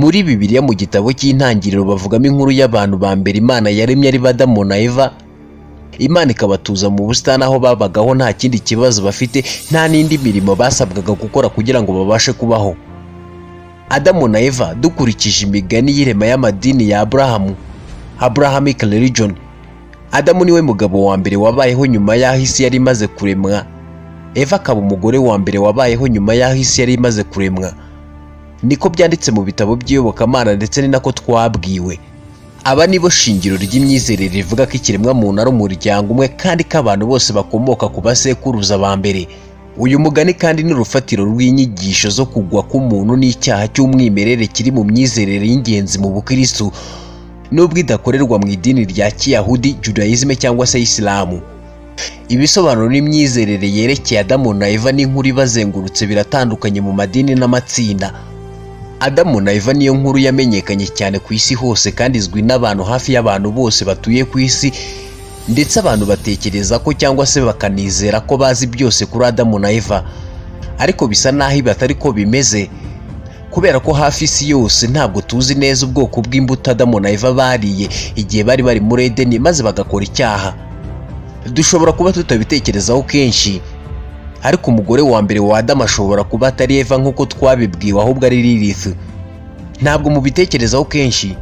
Muri Bibiliya mu gitabo cy'intangiriro bavugamo inkuru y'abantu ba mbere Imana yaremye ari Adamu na Eva. Imana ikabatuza mu busitani aho babagaho nta kindi kibazo bafite, nta n'indi mirimo basabwaga gukora kugira ngo babashe kubaho. Adamu na Eva, dukurikije imigani y'irema y'amadini ya Abrahamic religion, Adamu niwe mugabo wa mbere wabayeho nyuma y'aho isi yari imaze kuremwa. Eva akaba umugore wa mbere wabayeho nyuma y'aho isi yari imaze kuremwa. Niko byanditse mu bitabo by'iyobokamana ndetse ni nako twabwiwe. Aba nibo shingiro ry'imyizerere rivuga ko ikiremwa muntu ari umuryango umwe kandi ko abantu bose bakomoka ku basekuruza ba mbere. Uyu mugani kandi ni urufatiro rw'inyigisho zo kugwa k'umuntu n'icyaha cy'umwimerere kiri mu myizerere y'ingenzi mu Bukristo, nubwo idakorerwa mu idini rya Kiyahudi, Judaism cyangwa se Isilamu. Ibisobanuro n'imyizerere yerekeye Adamu na Eva n'inkuru ibazengurutse biratandukanye mu madini n'amatsinda. Adamu na Eva niyo nkuru yamenyekanye cyane ku isi hose kandi izwi n'abantu hafi y'abantu bose batuye ku isi, ndetse abantu batekereza ko cyangwa se bakanizera ko bazi byose kuri Adamu na Eva. Ariko bisa naho ibi atari ko bimeze, kubera ko hafi isi yose ntabwo tuzi neza ubwoko bw'imbuto Adamu na Eva bariye igihe bari muri Edeni maze bagakora icyaha. Dushobora kuba tutabitekerezaho kenshi, ariko umugore wa mbere wa Adamu ashobora kuba atari Eva nk'uko twabibwiwe, ahubwo ari Lilith. Ntabwo mubitekerezaho kenshi,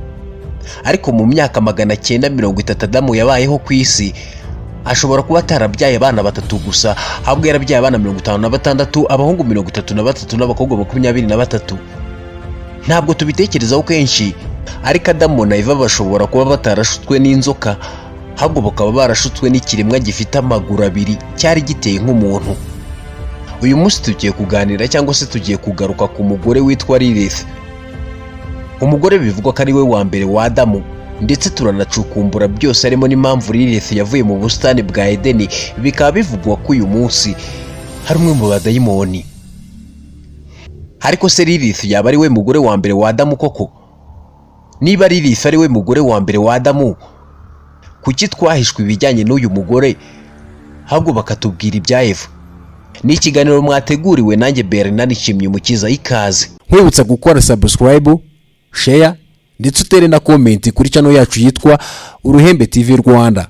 ariko mu myaka 930 Adamu yabayeho ku isi, ashobora kuba atarabyaye abana 3 gusa, ahubwo yarabyaye abana 56, abahungu 33 n'abakobwa 23. Ntabwo tubitekerezaho kenshi, ariko Adamu na Eva bashobora kuba batarashutswe n'inzoka, ahubwo bakaba barashutswe n'ikiremwa gifite amaguru 2 cyari giteye nk'umuntu. Uyu munsi tugiye kuganira cyangwa se tugiye kugaruka ku mugore witwa Lilith. Umugore bivugwa ko ari we wa mbere wa Adamu, ndetse turanacukumbura byose harimo n'impamvu Lilith yavuye mu busitani bwa Edeni. Bikaba bivugwa ko uyu munsi hari umwe mu badayimoni. Ariko se Lilith yaba ari we mugore wa mbere wa Adamu koko? Niba Lilith ari we mugore wa mbere wa Adamu, kuki twahishwe ibijyanye n'uyu mugore ahubwo bakatubwira ibya Eva? Ni ikiganiro mwateguriwe nanjye Bernard Nshimye Umukiza. Ikaze nkwibutsa gukora subscribe, share ndetse utere na comment kuri channel yacu yitwa Uruhembe TV Rwanda.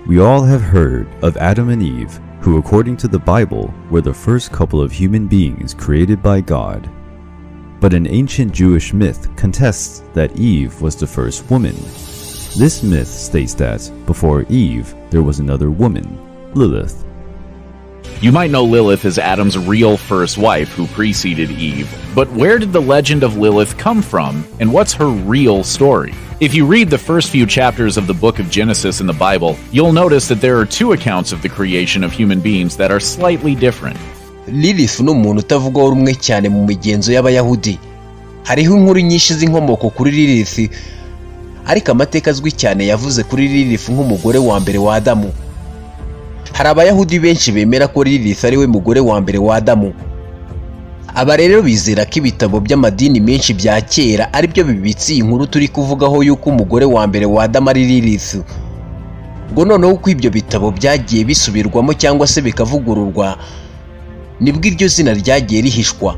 We all have heard of Adam and Eve, who according to the Bible were the first couple of human beings created by God. But an ancient Jewish myth contests that Eve was the first woman. This myth states that before Eve there was another woman, Lilith. You might know Lilith as Adam's real first wife who preceded Eve, but where did the legend of Lilith come from, and what's her real story? If you read the first few chapters of the book of Genesis in the Bible, you'll notice that there are 2 accounts of the creation of human beings that are slightly different. Lilith ni umuntu utavugwaho rumwe cyane mu migenzo y'Abayahudi. Hariho inkuru nyinshi z'inkomoko kuri Lilith, ariko amateka azwi cyane yavuze kuri Lilith nk'umugore wa mbere wa Adamu. Hari Abayahudi benshi bemera ko Lilith ari we mugore wa mbere wa Adamu. Aba rero bizera ko ibitabo by'amadini menshi bya kera ari byo bibitse inkuru turi kuvugaho yuko umugore wa mbere wa Adamu ari Lilith. Ngo noneho uko ibyo bitabo byagiye bisubirwamo cyangwa se bikavugururwa, nibwo iryo zina ryagiye rihishwa.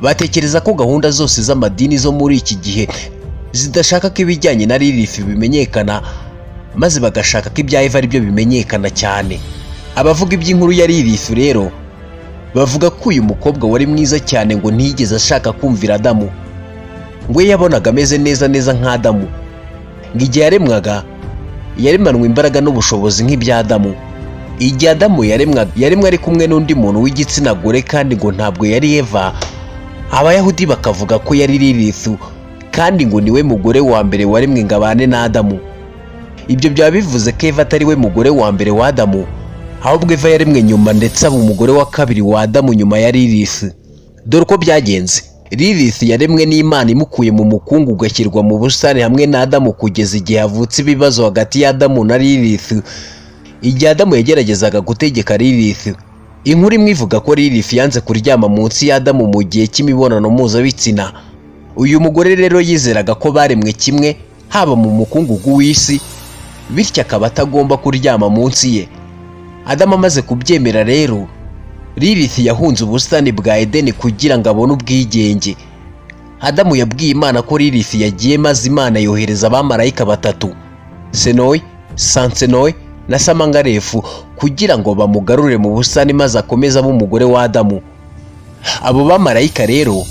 Batekereza ko gahunda zose z'amadini zo muri iki gihe zidashaka ko ibijyanye na Lilith bimenyekana, maze bagashaka ko ibya Eva ari byo bimenyekana cyane. Abavuga iby'inkuru ya Lilith rero bavuga ko uyu mukobwa wari mwiza cyane ngo ntiyigeze ashaka kumvira Adamu, ngo yabonaga ameze neza nk'Adamu, ngo igihe yaremwaga yaremanwe imbaraga n'ubushobozi nk'ibya Adamu. Igihe Adamu yaremwe ari kumwe n'undi muntu w'igitsina gore kandi ngo ntabwo yari Eva, Abayahudi bakavuga ko yari Lilith kandi ngo niwe mugore wa mbere waremwe ngo abane na Adamu. Ibyo byaba bivuze ko Eva atari we mugore wa mbere wa Adamu, ahubwo Eva yaremwe nyuma ndetse aba umugore wa kabiri wa Adamu nyuma ya Lilith. Dore uko byagenze. Lilith yaremwe n'Imana imukuye mu mukungu ugashyirwa mu busitani hamwe na Adamu kugeza igihe havutse ibibazo hagati ya Adamu na Lilith. Igihe Adamu yageragezaga gutegeka Lilith, Inkuru imwe ivuga ko Lilith yanze kuryama munsi ya Adamu mu gihe cy'imibonano mpuzabitsina. Uyu mugore rero yizeraga ko baremwe kimwe haba mu mukungugu w'isi, bityo akaba atagomba kuryama munsi ye. Adamu amaze kubyemera rero, Lilith yahunze ubusitani bwa Edeni kugira ngo abone ubwigenge. Adamu yabwiye Imana ko Lilith yagiye, maze Imana yohereza abamarayika batatu, Senoi, Sansenoi na Samangarefu, kugira ngo bamugarure mu busitani maze akomeze abe umugore wa Adamu. Abo bamarayika rero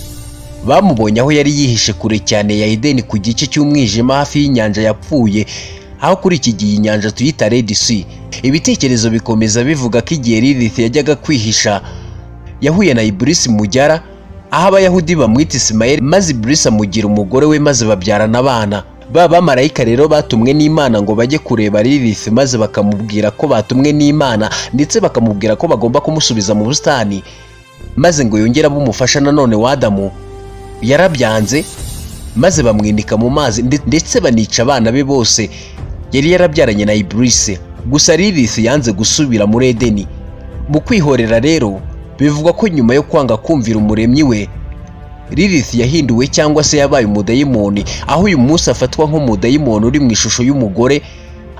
bamubonye aho yari yihishe kure cyane ya Edeni ku gice cy'umwijima hafi y'inyanja yapfuye, aho kuri iki gihe inyanja tuyita Red Sea. Ibitekerezo bikomeza bivuga ko igihe Lilith yajyaga kwihisha yahuye na Iblisi Mujyara, aho abayahudi bamwita Ismael, maze Iblisi amugira umugore we maze babyarana abana. Ba bamarayika rero batumwe n'Imana ngo bajye kureba Lilith, maze bakamubwira ko batumwe n'Imana ndetse bakamubwira ko bagomba kumusubiza mu busitani maze ngo yongere abe umufasha nanone wa Adamu. Yarabyanze maze bamwinika mu mazi ndetse banica abana be bose yari yarabyaranye na Iblisi. Gusa Lilith yanze gusubira muri Edeni. Mu kwihorera rero bivugwa ko nyuma yo kwanga kumvira umuremyi we, Lilith yahinduwe cyangwa se yabaye umudayimoni, aho uyu munsi afatwa nk'umudayimoni uri mu ishusho y'umugore,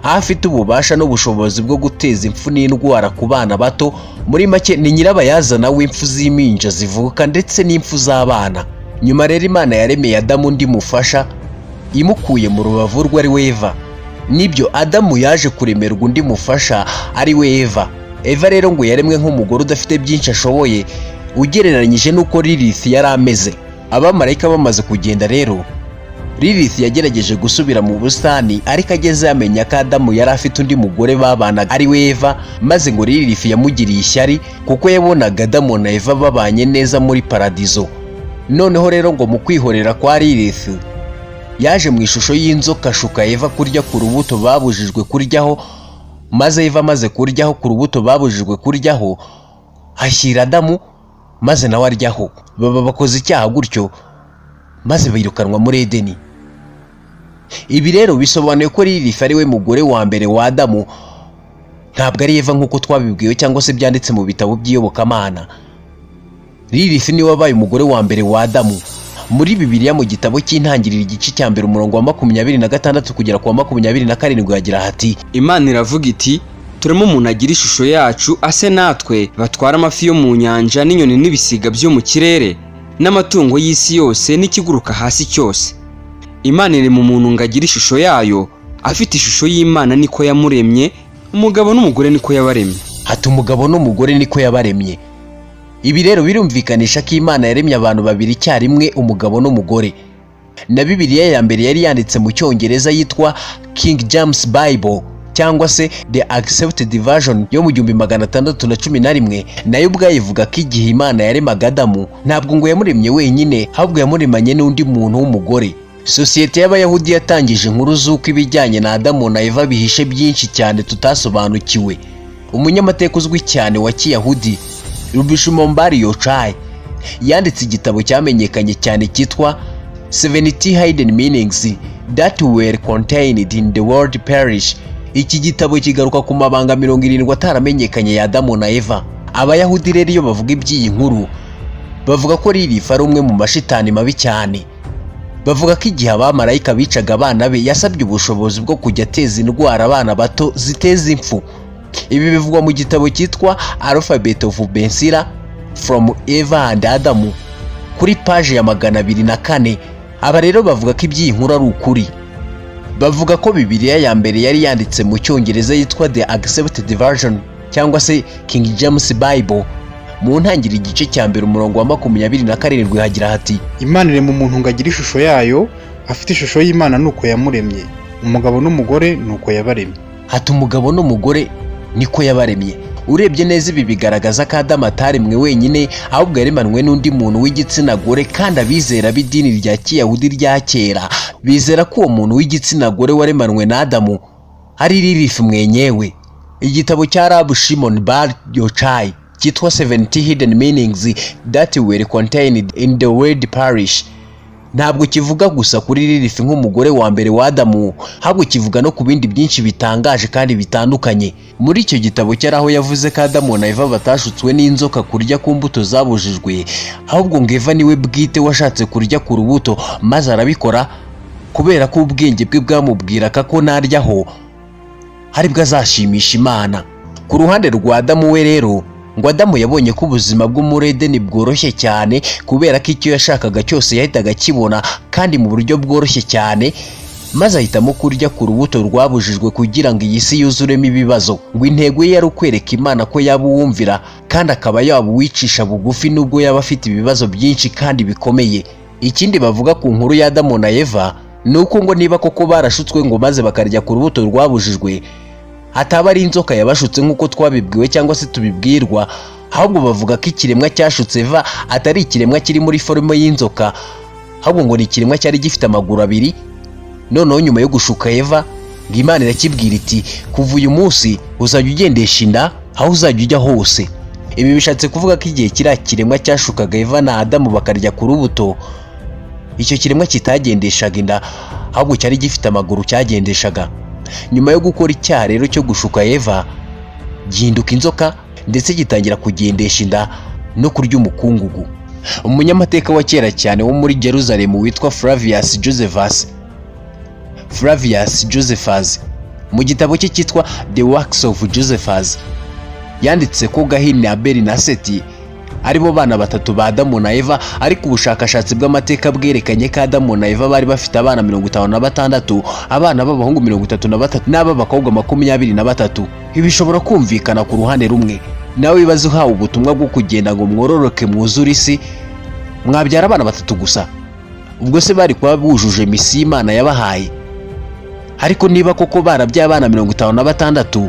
aho afite ububasha n'ubushobozi bwo guteza impfu n'indwara ku bana bato. Muri make ni nyirabayazana w'impfu z'impinja zivuka ndetse n'impfu z'abana. Nyuma rero Imana yaremeye Adamu undi mufasha, imukuye mu rubavu rwe ari we Eva. Nibyo Adamu yaje kuremerwa undi mufasha ari we Eva. Eva rero ngo yaremwe nk'umugore udafite byinshi ashoboye ugereranyije n'uko Lilith yari ameze. Abamarayika bamaze kugenda rero, Lilith yagerageje gusubira mu busitani, ariko ageze yamenya ko Adamu yari afite undi mugore babanaga ari we Eva, maze ngo Lilith yamugiriye ishyari kuko yabonaga Adamu na Eva babanye neza muri paradizo. Noneho rero ngo mu kwihorera kwa Lilith yaje mu ishusho y'inzoka ashuka Eva kurya ku rubuto babujijwe kuryaho, maze Eva amaze kuryaho ku rubuto babujijwe kuryaho ashyira Adamu, maze nawe aryaho. Baba bakoze icyaha gutyo maze birukanwa muri Edeni. Ibi rero bisobanuye ko Lilith ari we mugore wa mbere wa Adamu, ntabwo ari Eva nk'uko twabibwiwe cyangwa se byanditse mu bitabo by'iyobokamana. Lilith niwe wabaye umugore wa mbere wa Adamu. Muri Bibiliya mu gitabo cy'Intangiriro igice cya mbere umurongo wa 26 kugera ku wa 27 hagira hati, Imana iravuga iti, turemo umuntu agira ishusho yacu ase natwe, batwara amafi yo mu nyanja n'inyoni n'ibisiga byo mu kirere n'amatungo y'isi yose n'ikiguruka hasi cyose. Imana iri mu muntu ngo agire ishusho yayo, afite ishusho y'Imana niko yamuremye, umugabo n'umugore niko yabaremye. Hati umugabo n'umugore niko yabaremye. Ibi rero birumvikanisha ko Imana yaremye abantu babiri icyarimwe, umugabo n'umugore. Na Bibiliya ya mbere yari yanditse mu Cyongereza yitwa King James Bible cyangwa se The Accepted Version yo mu 1611, nayo ubwayo ivuga ko igihe Imana yaremaga Adamu ntabwo ngo yamuremye wenyine, ahubwo yamuremanye n'undi muntu w'umugore. Sosiyete y'Abayahudi yatangije inkuru z'uko ibijyanye na Adamu na Eva bihishe byinshi cyane tutasobanukiwe. Umunyamateka uzwi cyane wa Kiyahudi Rubishumombari Yochai yanditse igitabo cyamenyekanye cyane cyitwa 70 Hidden Meanings That Were Contained in the World Parish. Iki gitabo kigaruka ku mabanga 70 ataramenyekanye ya Adamu na Eva. Abayahudi rero iyo bavuga iby'iyi nkuru bavuga ko Lilith ari umwe mu mashitani mabi cyane. Bavuga ko igihe abamarayika bicaga abana be yasabye ubushobozi bwo kujya ateza indwara abana bato ziteza impfu. Ibi bivugwa mu gitabo cyitwa Alphabet of Bensira from Eva and Adam kuri page ya 204. Aba rero bavuga ko iby'iyi nkuru ari ukuri. Bavuga ko Bibiliya ya mbere yari yanditse mu Cyongereza yitwa The Accepted Version cyangwa se King James Bible. Mu ntangiriro igice cya mbere umurongo wa 27 hagira hati, Imana iri mu muntu ngo agire ishusho yayo, afite ishusho y'Imana nuko yamuremye, umugabo n'umugore nuko yabaremye. Hati umugabo n'umugore niko yabaremye. Urebye neza ibi bigaragaza ko Adamu ataremwe wenyine, ahubwo yaremanwe n'undi muntu w'igitsina gore, kandi abizera b'idini rya Kiyahudi rya kera bizera ko uwo muntu w'igitsina gore waremanwe na Adamu ari Lilith mwenyewe. Igitabo cya Rab Shimon Bar Yochai cyitwa 70 Hidden Meanings That Were Contained in the World Parish ntabwo kivuga gusa kuri Lilith nk'umugore wa mbere wa Adamu, ahubwo kivuga no ku bindi byinshi bitangaje kandi bitandukanye. Muri icyo gitabo cyari aho yavuze ko Adamu na Eva batashutswe n'inzoka kurya ku mbuto zabujijwe, ahubwo ngo Eva niwe bwite washatse kurya ku rubuto maze arabikora kubera ko ubwenge bwe bwamubwiraga ko naryaho aribwo azashimisha Imana. Ku ruhande rwa Adamu we rero, ngo Adamu yabonye ko ubuzima bwo muri Edeni bworoshye cyane kubera ko icyo yashakaga cyose yahitaga akibona kandi mu buryo bworoshye cyane, maze ahitamo kurya ku rubuto rwabujijwe kugira ngo iyi si yuzuremo ibibazo. Ngo intego ye yari ukwereka Imana ko yaba uwumvira kandi akaba yaba uwicisha bugufi nubwo yaba afite ibibazo byinshi kandi bikomeye. Ikindi bavuga ku nkuru ya Adamu na Eva ni uko ngo niba koko barashutswe ngo maze bakarya ku rubuto rwabujijwe, hataba ari inzoka yabashutse nk'uko twabibwiwe cyangwa se tubibwirwa, ahubwo bavuga ko ikiremwa cyashutse Eva atari ikiremwa kiri muri forume y'inzoka, ahubwo ngo ni ikiremwa cyari gifite amaguru abiri. Noneho nyuma yo gushuka Eva, ngo Imana irakibwira iti kuva uyu munsi uzajya ugendesha inda aho uzajya ujya hose. Ibi bishatse kuvuga ko igihe kiriya kiremwa cyashukaga Eva na Adamu bakarya ku rubuto, icyo kiremwa kitagendeshaga inda ahubwo cyari gifite amaguru cyagendeshaga. Nyuma yo gukora icyaha rero cyo gushuka Eva, gihinduka inzoka ndetse gitangira kugendesha inda no kurya umukungugu. Umunyamateka wa kera cyane wo muri Jerusalem witwa Flavius Josephus mu gitabo cye cyitwa The Works of Josephus yanditse ko Gahini, Abeli na Seti aribo bana batatu ba Adamu na Eva, ariko ubushakashatsi bw'amateka bwerekanye ko Adamu na Eva bari bafite abana 56, abana b'abahungu 33 n'ab'abakobwa 23. Ibi bishobora kumvikana ku ruhande rumwe. Nawe wibaze uhawe ubutumwa bwo kugenda ngo mwororoke mwuzure isi, mwabyara abana 3 gusa, ubwo se bari kuba bujuje misi Imana yabahaye? Ariko niba koko barabyaye abana 56,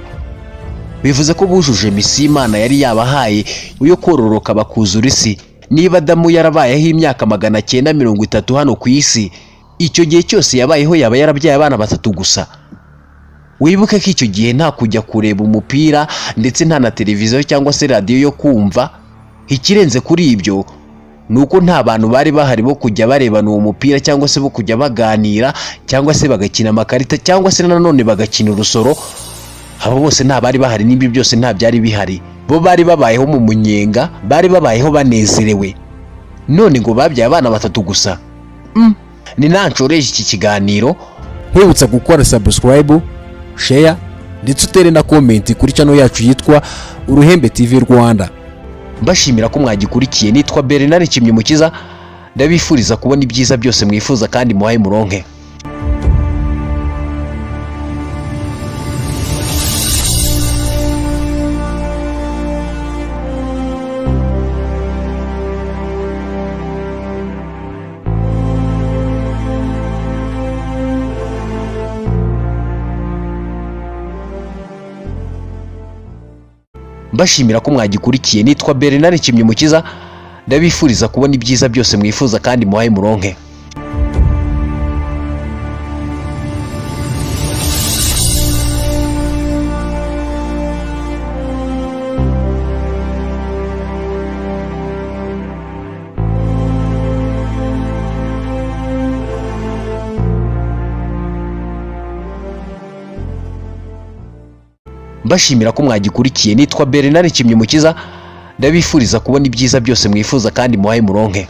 bivuze ko bujuje misi Imana yari yabahaye yo kororoka bakuzura isi. Niba Adamu yarabayeho imyaka 930 hano ku isi, icyo gihe cyose yabayeho yaba yarabyaye abana 3 gusa. Wibuke ko icyo gihe nta kujya kureba umupira ndetse nta na televiziyo cyangwa se radio yo kumva. Ikirenze kuri ibyo nuko nta bantu bari bahari bo kujya barebana uwo mupira cyangwa se bo kujya baganira cyangwa se bagakina amakarita cyangwa se nanone bagakina urusoro. Abo bose nta bari bahari, n'ibyo byose nta byari bihari. Bo bari babayeho mu munyenga, bari babayeho banezerewe. None ngo babyaye abana 3 gusa. Ni nancoreje iki kiganiro, Hibutsa gukora subscribe, share ndetse utere na comment kuri channel yacu yitwa Uruhembe TV Rwanda. mbashimira ko mwagikurikiye. Nitwa Bernard Kimyimukiza, ndabifuriza kubona ibyiza byose mwifuza kandi muhaye muronke. Mbashimira ko mwagikurikiye. Nitwa Bernard Kimyimukiza, ndabifuriza kubona ibyiza byose mwifuza kandi muhaye muronke. Mbashimira ko mwagikurikiye. Nitwa Bernard Kimyimukiza, ndabifuriza kubona ibyiza byose mwifuza kandi muhaye muronke.